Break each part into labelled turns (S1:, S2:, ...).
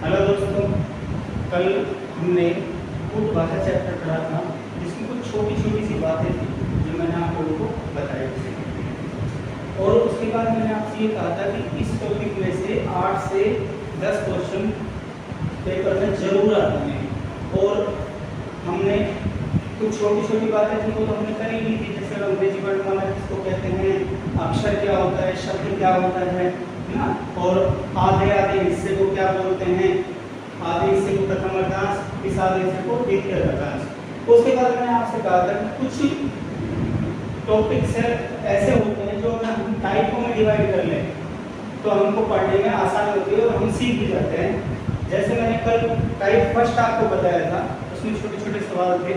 S1: Hello दोस्तों, कल हमने कुछ भाषा चैप्टर पढ़ा था जिसमें कुछ छोटी छोटी सी बातें थी जो मैंने आप लोगों को बताई थी। और उसके बाद मैंने आपसे ये कहा था कि इस टॉपिक में से 8 से 10 क्वेश्चन पेपर में जरूर आते हैं। और हमने कुछ छोटी छोटी बातें थी वो तो हमने कर ही ली थी, जैसे अंग्रेजी वर्णमाला किसको कहते हैं, अक्षर क्या होता है, शब्द क्या होता है ना, और आधे आधे हिस्से को क्या बोलते हैं, आधे हिस्से को प्रथम अर्धांश, इस आधे हिस्से को द्वितीय अर्धांश। उसके बाद मैंने आपसे कहा था कि कुछ टॉपिक्स ऐसे होते हैं जो अगर हम टाइपों में डिवाइड कर लें तो हमको पढ़ने में आसानी होती है और हम सीख भी जाते हैं। जैसे मैंने कल टाइप फर्स्ट आपको बताया था, उसमें छोटे छोटे सवाल थे।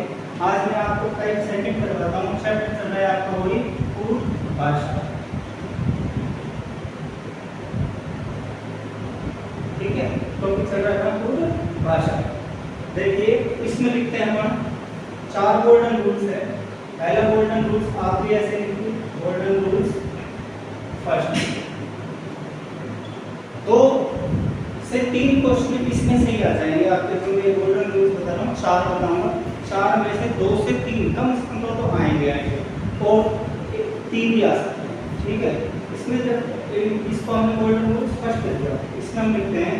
S1: आज मैं आपको टाइप सेकंड पर बताता हूँ। चैप्टर चल रहा है आपका वही पूर्व भाषा, ठीक है। टॉपिक चल रहा है पूर्व भाषा। देखिए इसमें लिखते हैं हम 4 गोल्डन रूल्स है। पहला गोल्डन रूल्स आप भी ऐसे लिखिए, गोल्डन रूल्स फर्स्ट। तो से 3 क्वेश्चन इसमें से ही आ जाएंगे आपके जो ये गोल्डन रूल्स बता रहा हूँ, 4 बताऊंगा। 4 में से 2 से 3 कम से कम तो आएंगे और 3 भी आ सकते हैं, ठीक है। इसमें जब इसको हमने गोल्डन रूल्स फर्स्ट कर दिया, इसमें हम लिखते हैं,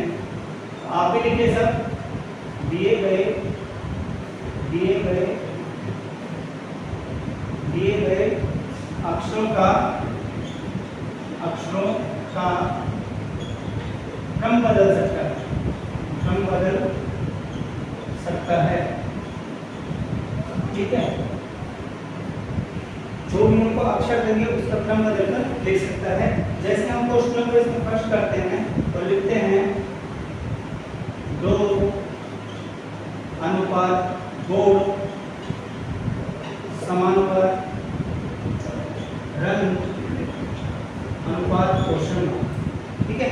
S1: आप भी लिखिए सब, दिए गए अक्षरों का क्रम बदल सकता है, ठीक है। जो भी उनको अक्षर देंगे उसका क्रम बदलकर लिख सकता है। जैसे हम क्वेश्चन नंबर इसमें फर्स्ट करते हैं तो लिखते हैं 2 अनुपात गोल समानुपात रंग अनुपात क्वेश्चन, ठीक है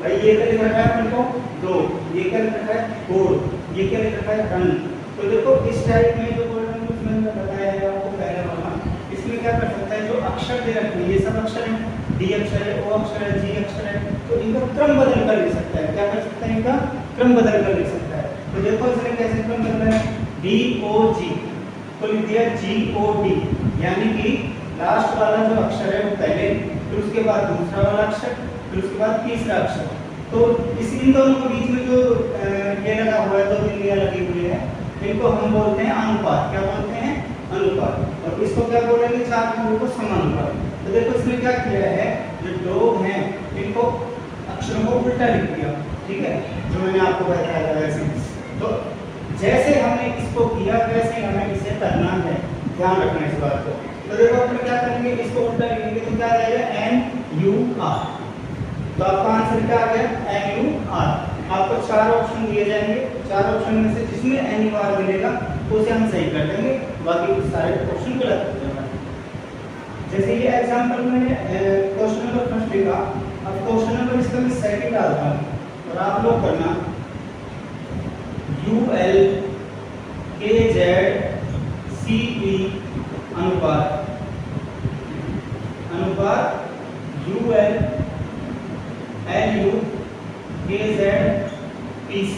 S1: भाई। ये क्या लिख रखा है अपन को 2, ये क्या लिख रखा है गोल, ये क्या लिख रखा है रंग। तो देखो इस टाइप में जो गोल्डन रूल्स मैंने बताया है आपको पहले वाला, इसमें क्या कर सकता है, जो अक्षर दे रखे हैं ये सब अक्षर हैं, डी अक्षर है, ओ अक्षर है, जी अक्षर है, तो इनका क्रम बदल कर लिख सकता है। क्या कर सकता है, इनका क्रम बदल कर लिख सकता है। तो देखो इसने कैसे क्रम बदला है, डी ओ जी तो लिख दिया जी ओ डी, यानी कि लास्ट वाला जो अक्षर है वो पहले, फिर उसके बाद दूसरा वाला अक्षर, फिर उसके बाद तीसरा अक्षर। तो इन दोनों के बीच में जो ये लगा हुआ है, 2 बिंदियां लगी हुई है, इनको हम बोलते हैं अनुपात। क्या बोलते हैं, अनुपात। और इसको क्या बोलेंगे, 4 बिंदुओं को समानुपात। तो देखो इसमें क्या किया है, जो लोग हैं इनको अक्षरों को उल्टा लिख दिया, ठीक है, जो मैंने आपको बताया था वैसे। तो जैसे हमने इसको किया वैसे हमें इसे करना है, ध्यान रखना इस बात को। तो देखो अपन क्या करेंगे, इसको उल्टा लिखेंगे तो क्या आ जाएगा, एन यू आर। तो आपका आंसर क्या आ गया, एन यू आर। आपको 4 ऑप्शन दिए जाएंगे, 4 ऑप्शन में से जिसमें एन यू आर मिलेगा उसे हम सही कर देंगे, बाकी सारे ऑप्शन गलत हो जाएंगे। जैसे ये एग्जांपल मैंने क्वेश्चन नंबर फर्स्ट लिखा, अब क्वेश्चन नंबर इसका मैं सेकंड डालता हूँ और आप लोग करना UL KZ CP अनुपात UL LU KZ PC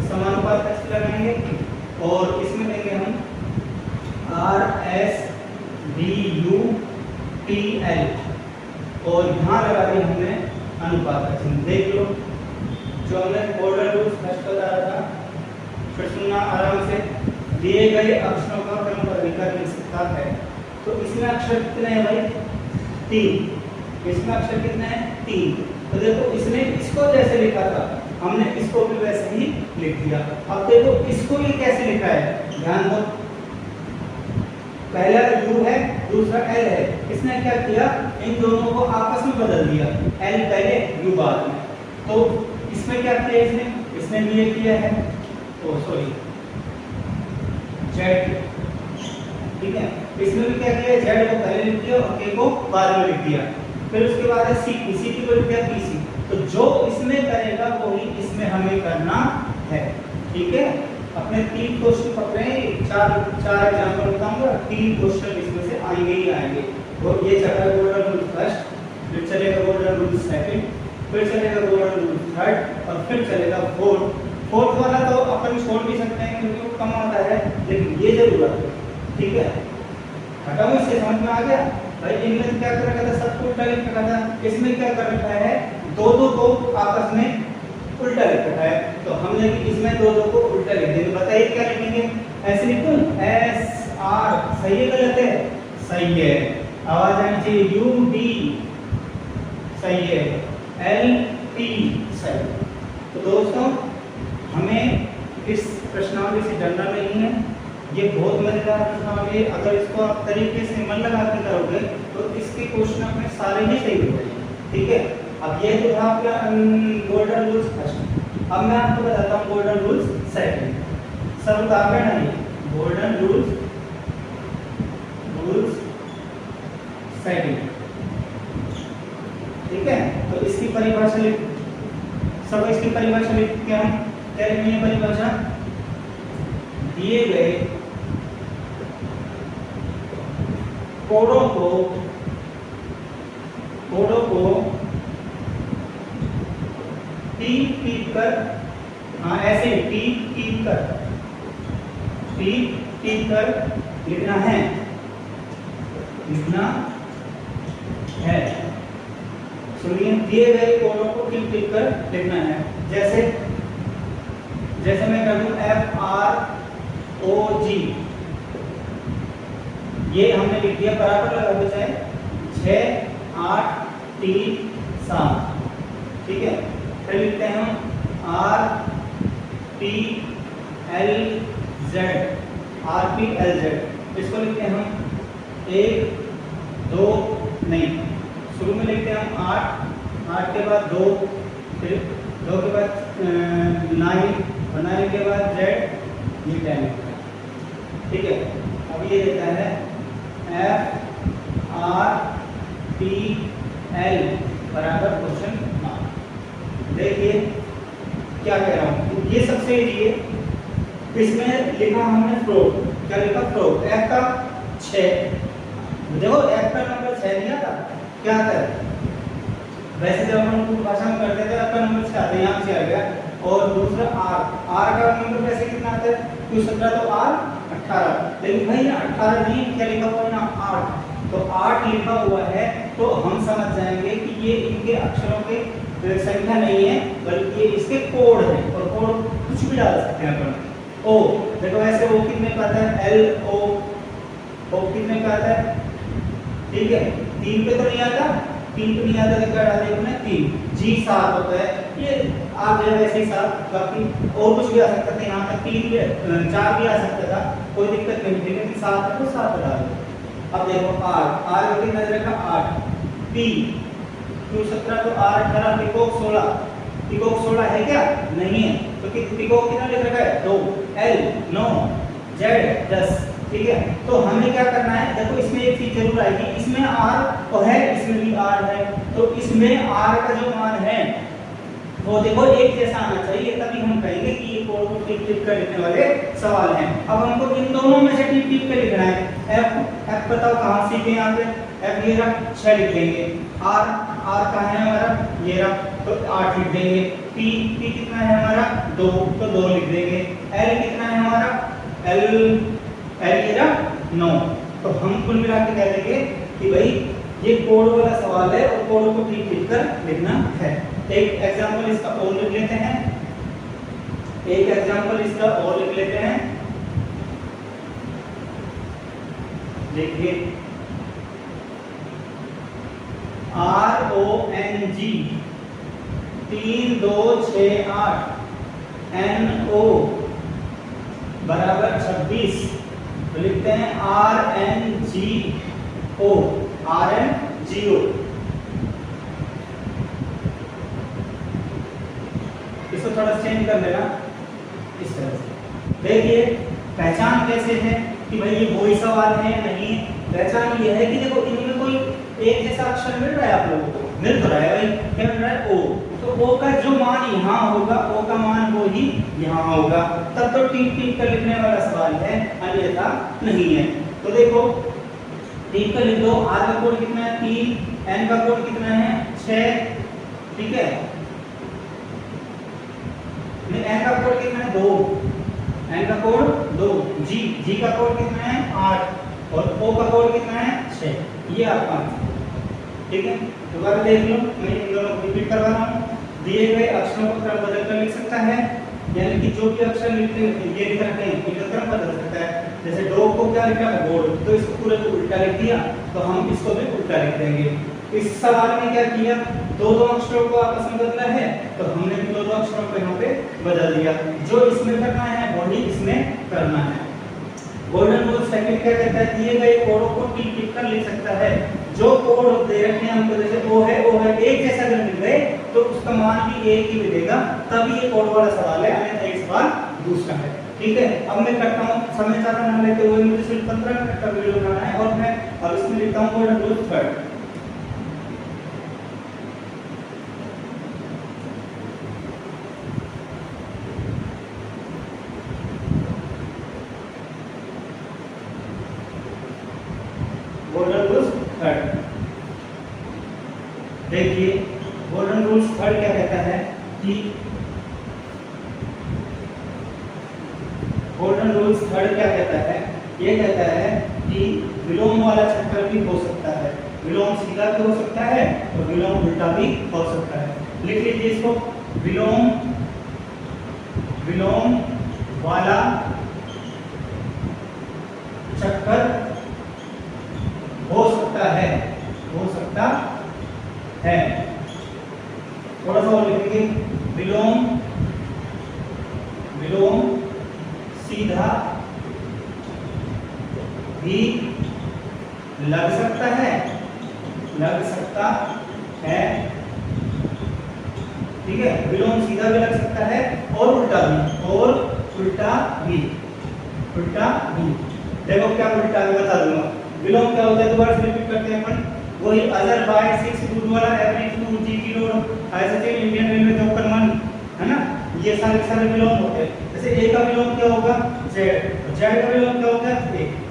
S1: समानुपात कैसे लगाएंगे, और इसमें देंगे हम RS DU TL और यहाँ लगा दिया हमने अनुपात का चिन्ह। देख लो जो हमने गोल्डन रूल्स फर्स्ट बताया था, फिर सुनना आराम से। दिए गए अक्षरों का क्रम बदलकर लिख सकता है। तो इसमें अक्षर कितने हैं भाई, 3। इसमें अक्षर कितने हैं, 3। तो देखो इसने इसको जैसे लिखा था हमने इसको भी वैसे ही लिख दिया। अब देखो इसको ये कैसे लिखा है, ध्यान दो, पहला U है, दूसरा L है। इसने क्या किया, इन दोनों को आपस में बदल दिया, L पहले U बाद में। तो इसमें क्या किया इसने भी ये किया है, ओ सॉरी Z, ठीक है। इसमें भी क्या किया, Z को पहले लिख दिया और K को बाद में लिख दिया। फिर उसके बाद है CP को लिख दिया PC। तो जो इसमें करेगा वही इसमें हमें करना है, ठीक है। अपने 3 क्वेश्चन पकड़े, 4 एग्जाम्पल बताऊंगा, 3 क्वेश्चन इसमें से आएंगे ही आएंगे। और ये चल रहा है गोल्डन रूल फर्स्ट, फिर चलेगा गोल्डन रूल सेकंड, फिर चलेगा गोल्डन रूल थर्ड और फिर चलेगा फोर्थ। फोर्थ वाला तो अपन छोड़ भी सकते हैं क्योंकि वो कम आता है, लेकिन ये जरूर आता है। ठीक है, हटाओ, इससे समझ में आ गया भाई। इनमें क्या कर रखा था, सबको उल्टा लिख रखा था, इसमें क्या कर रखा है, दो दो को आपस में उल्टा लिख रखा है, तो हमने इसमें दो दो को उल्टा लिख दिया। बताइए क्या लिखेंगे, ऐसे लिखूं, एस आर, सही है गलत है, सही है, आवाज आनी चाहिए, यू डी सही है, एल टी सही। तो दोस्तों हमें इस प्रश्नावली से डरना नहीं है, ये बहुत मजेदार प्रश्नावली है। अगर इसको आप तरीके से मन लगा के करोगे तो इसके क्वेश्चन अपने सारे ही सही हो जाएंगे। ठीक है, अब ये तो था आपका गोल्डन रूल्स फर्स्ट। अब मैं आपको बताता हूँ गोल्डन रूल्स सेकंड। सब बता गए ना, ये गोल्डन रूल्स सेकंड। ठीक है, तो इसकी परिभाषा लिख, सब इसकी परिभाषा लिख के हम क्या लिखेंगे, परिभाषा दिए गए कोडों को टीप कर, हाँ ऐसे टीप कर लिखना है। सुनिए, दिए गए कोडों को टीप कर लिखना है। जैसे मैं कर दूं FROG, ये हमने लिख दिया, बराबर लगा दो चाहे 6 8 3 7। ठीक है, फिर लिखते हैं हम RPLZ, इसको लिखते हैं हम 1 2 नहीं, शुरू में लिखते हैं हम 8 के बाद 2, फिर 2 के बाद 9, 9 के बाद Z, ये 10। ठीक है, अब ये देता है FRPL बराबर क्वेश्चन मार्क। देखिए क्या कह रहा हूँ, ये सबसे इजी है। इसमें लिखा हमने फ्लोट, क्या लिखा, फ्लोट, F का 6। देखो F का नंबर 6 नहीं आता, क्या आता है, वैसे जब हम उनको भाषा में करते थे F का नंबर 6 आता है, यहाँ से आ गया। और दूसरा R का नंबर वैसे कितना आता है, 17 तो R 18, लेकिन भाई ना 18 नहीं, क्या लिखा हुआ है ना 8, तो 8 लिखा हुआ है, तो हम समझ जाएंगे कि ये इनके अक्षरों के संख्या नहीं है, बल्कि ये इसके कोड हैं, और कोड कुछ भी डाल सकते हैं अपन। O देखो ऐसे O कितने का आता है, O कितने का आता है, ठीक है, 3 पे तो नहीं आता, 3 पे नहीं आता तो क्या डाल दिया 3। G 7 होता है, ये आ गया वैसे ही 7, बाकी और कुछ भी आ सकता था, यहाँ तक 3 भी 4 भी आ सकता था, कोई दिक्कत नहीं थी, लेकिन 7 है तो 7 डाल दो। अब देखो R कितना रखा 8, P Q 17 तो R 18, पिकोक 16, पिकोक 16 है क्या, नहीं है, तो पिकोक कितना लिख रखा है 2, L 9, Z 10। ठीक है, तो हमें क्या करना है, देखो इसमें एक चीज जरूर आएगी, इसमें R तो है, इसमें भी R है, तो इसमें R का जो मान है वो देखो एक जैसा आना चाहिए, तभी हम कहेंगे कि ये कोड को टिक कर लिखने वाले सवाल हैं। अब हमको इन दोनों में से टिक कर लिखना है। F बताओ कहाँ सीखे, यहाँ पे F ये रहा 6 लिख देंगे, R कहाँ है हमारा, ये रहा, तो 8 लिख देंगे, P कितना है हमारा 2, तो 2 लिख देंगे, L कितना है हमारा, L ये रहा 9। तो हम कुल मिला के कह देंगे कि भाई ये कोड वाला सवाल है और कोड को टिक कर लिखना है। एक एग्जांपल इसका और लिख लेते हैं, देखिए RONG 3 2 6 8 NO बराबर 26, तो लिखते हैं RNGO। इसको थोड़ा चेंज कर लेना इस तरह से। देखिए पहचान कैसे है कि भाई ये वही सवाल है या नहीं, पहचान ये है कि देखो इनमें कोई एक जैसा अक्षर मिल रहा है, आप लोगों को मिल तो रहा है भाई, क्या मिल रहा है O, तो O का जो मान यहाँ होगा, O का मान वो ही यहाँ होगा, तब तो टिक कर लिखने वाला सवाल है, अन्यथा नहीं है। तो देखो टिक कर लिख दो, R का कोड कितना है 3, N का कोड कितना है 6, ठीक है, 2, एन का कोड 2, जी का कोड कितना है 8 और ओ का कोड कितना है 6। ये आपका ठीक है। दोबारा देख लो, मैं इन दोनों को रिपीट करवा रहा हूँ। दिए गए अक्षरों को क्रम बदल कर लिख सकता है, यानी कि जो भी अक्षर लिखते हैं ये लिख रखे हैं इनका क्रम बदल सकता है। जैसे डॉग को क्या लिखा है बोर्ड, तो इसको पूरे को उल्टा लिख दिया तो हम इसको भी उल्टा लिख देंगे। इस सवाल में क्या किया, दो अक्षरों को आपस में बदला है तो हमने भी दो अक्षरों को यहाँ पे बदल दिया। जो इसमें करना है वही इसमें करना है। गोल्डन रूल सेकंड क्या कहता है, दिए गए कोडों को टिक कर लिख सकता है। जो कोड दे रखे हैं हमको, जैसे ओ है एक जैसा अगर मिल गए तो उसका मान भी एक ही मिलेगा, तभी ये कोड वाला सवाल है, अन्यथा एक सवाल दूसरा है। ठीक है, अब मैं करता हूँ समय ज्यादा ना लेते हुए, मुझे सिर्फ 15 मिनट का वीडियो बनाना है और मैं अब इसमें लिखता हूँ golden rule third. Golden rules third देखिए, गोल्डन रूल्स थर्ड क्या कहता है कि गोल्डन रूल्स थर्ड क्या कहता है, ये कहता है कि विलोम वाला चक्कर भी हो सकता है। विलोम सीधा भी हो सकता है और विलोम उल्टा भी हो सकता है। लिख लीजिए इसको, विलोम वाला चक्कर हो सकता है, हो सकता है। थोड़ा सा और लिखेंगे, विलोम सीधा भी लग सकता है, ठीक है। विलोम सीधा भी लग सकता है और उल्टा भी, देखो क्या उल्टा भी बता दूंगा। विलोम क्या होता है, दोबारा से रिपीट करते हैं अपन, वही अदर बाय 6 दूध वाला एवरी 2 जी किलो ऐसे इंडियन रेलवे जॉब करवानी है ना, ये सारे विलोम होते हैं। जैसे ए का विलोम क्या होगा जेड, जेड का विलोम क्या होगा ए।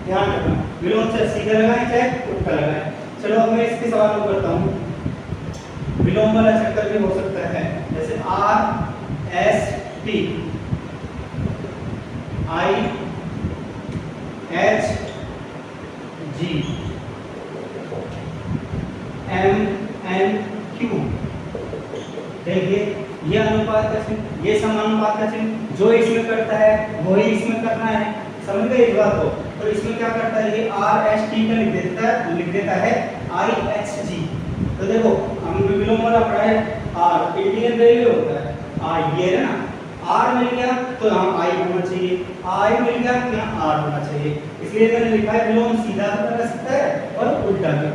S1: ध्यान रखना, विलोम से सीधा लगाएं चाहे उल्टा लगाएं। चलो अब मैं इसके सवाल को करता हूँ। विलोम वाला चक्कर भी हो सकता है, जैसे R S T I H G M N Q. देखिए ये अनुपात का चिन्ह, ये समानुपात का चिन्ह, जो इसमें करता है वही इसमें करना है। समझ गए इस बात को? तो इसमें क्या करता है, ये आर एच टी का लिख देता है आई एच जी। तो देखो हमने विलोम वाला पढ़ा है, आर इंडियन रेलवे होता है, आर ये है ना, आर मिल गया तो यहाँ आई होना चाहिए, आई मिल गया तो यहाँ आर होना चाहिए। इसलिए मैंने लिखा है विलोम सीधा भी लग सकता है और उल्टा भी।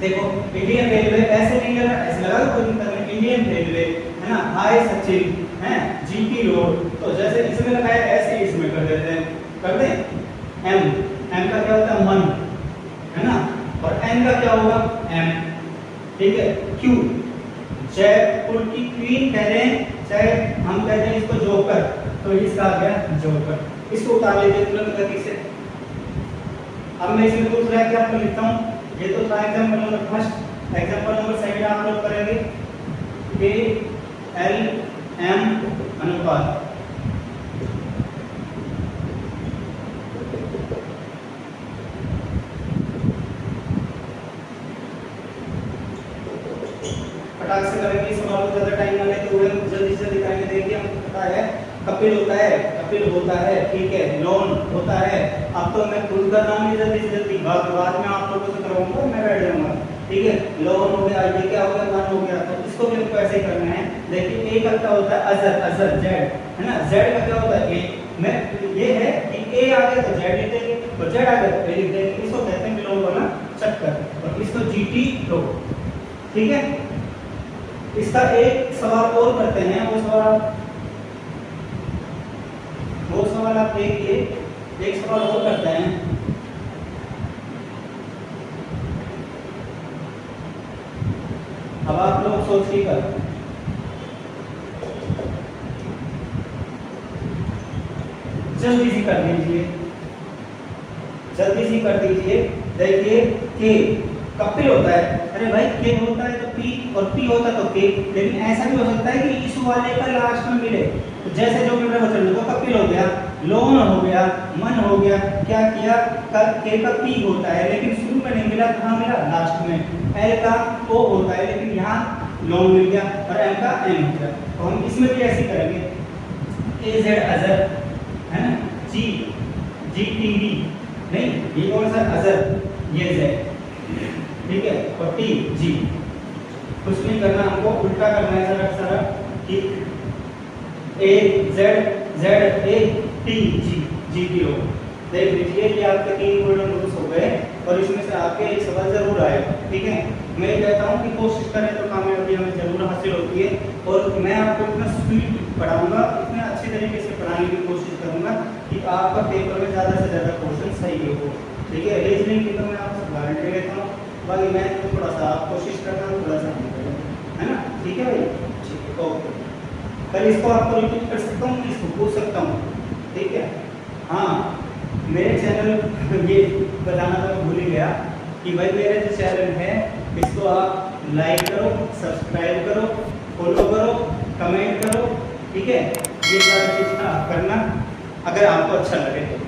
S1: देखो इंडियन रेलवे ऐसे नहीं लगा, ऐसे लगा तो कोई दिक्कत नहीं, इंडियन रेलवे है ना, हाय सचिन है जीपी रोड, तो जैसे इसमें लगा है ऐसे इसमें कर देते हैं, कर दें। एम का क्या होता है मन है ना, और एन का क्या होगा एम, ठीक है। क्यू जयपुर की क्वीन कह रहे हैं, चाहे हम कहते हैं इसको जोकर, तो इसका आ गया जोकर। इसको उतार लीजिए तुरंत गति से। अब मैं इसमें दूसरा एग्जाम्पल लिखता हूँ, ये तो था example number first. Example number second आप लोग करेंगे ए एल एम अनुपात। फटाक से करेंगे, इस सवाल को ज्यादा टाइम ना लेते हुए जल्दी से दिखाएंगे। देखिए हमको पता है कपिल होता है, ठीक है, लोन होता है। अब तो मैं खुद कर रहा हूँ जल्दी से जल्दी, बाद में आप लोगों से करवाऊंगा, मैं बैठ जाऊंगा, ठीक है। लोन हो गया, ये क्या हो गया मन हो गया, तो इसको भी हमको ऐसे ही करना है। देखिए ए का क्या होता है अजर जेड है ना, जेड का क्या होता है ए। मैं ये है कि ए आ गया तो जेड लिख देंगे और जेड आ गया तो ए लिख देंगे, इसको कहते हैं विलोम वाला चक्कर, और इसको जीटी रो, ठीक है। इसका एक सवाल और करते हैं, वो सवाल आप देखिए, एक सवाल और करते हैं। अब आप लोग सोचिएगा, जल्दी से कर दीजिए, देखिए के कपिल होता है, अरे भाई के होता है तो पी और पी होता तो के, लेकिन ऐसा भी हो सकता है कि इस वाले का लास्ट में मिले, तो जैसे जो भी प्रवचन देखो कपिल हो गया, लोन हो गया, मन हो गया, क्या किया के का पी होता है लेकिन शुरू में नहीं मिला, कहाँ मिला लास्ट में, एल का ओ होता है लेकिन यहाँ लोन मिल गया और एम का एम हो गया। तो हम इसमें भी ऐसे करेंगे, ए जेड अजर है ना, जी जी टी डी नहीं, ये कौन सा अजर, ये जेड, ठीक है, और टी जी। कुछ नहीं करना, हमको उल्टा करना है सारा सारा कि A Z Z A T G G T हो। देख लीजिए कि आपके 3 गोल्डन रूल्स हो गए और इसमें से आपके एक सवाल जरूर आएगा, ठीक है। मैं कहता हूँ कि कोशिश करें तो कामयाबी हमें जरूर हासिल होती है और मैं आपको इतना स्पीड पढ़ाऊंगा, इतने अच्छे तरीके से पढ़ाने की कोशिश करूंगा कि आपका पेपर में ज़्यादा से ज़्यादा क्वेश्चन सही हो, ठीक है। रीजनिंग की तो मैं आपसे गारंटी लेता हूँ, बाकी मैं तो थोड़ा सा आप कोशिश करना, थोड़ा सा है ना, ठीक है भाई, ठीक है, ओके। कल इसको आपको रिपीट कर सकता हूँ, इसको पूछ सकता हूँ, ठीक है। हाँ, मेरे चैनल ये बताना तो मैं भूल ही गया कि भाई मेरा जो चैनल है इसको आप लाइक करो, सब्सक्राइब करो, फॉलो करो, कमेंट करो, ठीक है। ये सारी चीज़ आप करना अगर आपको अच्छा लगे तो।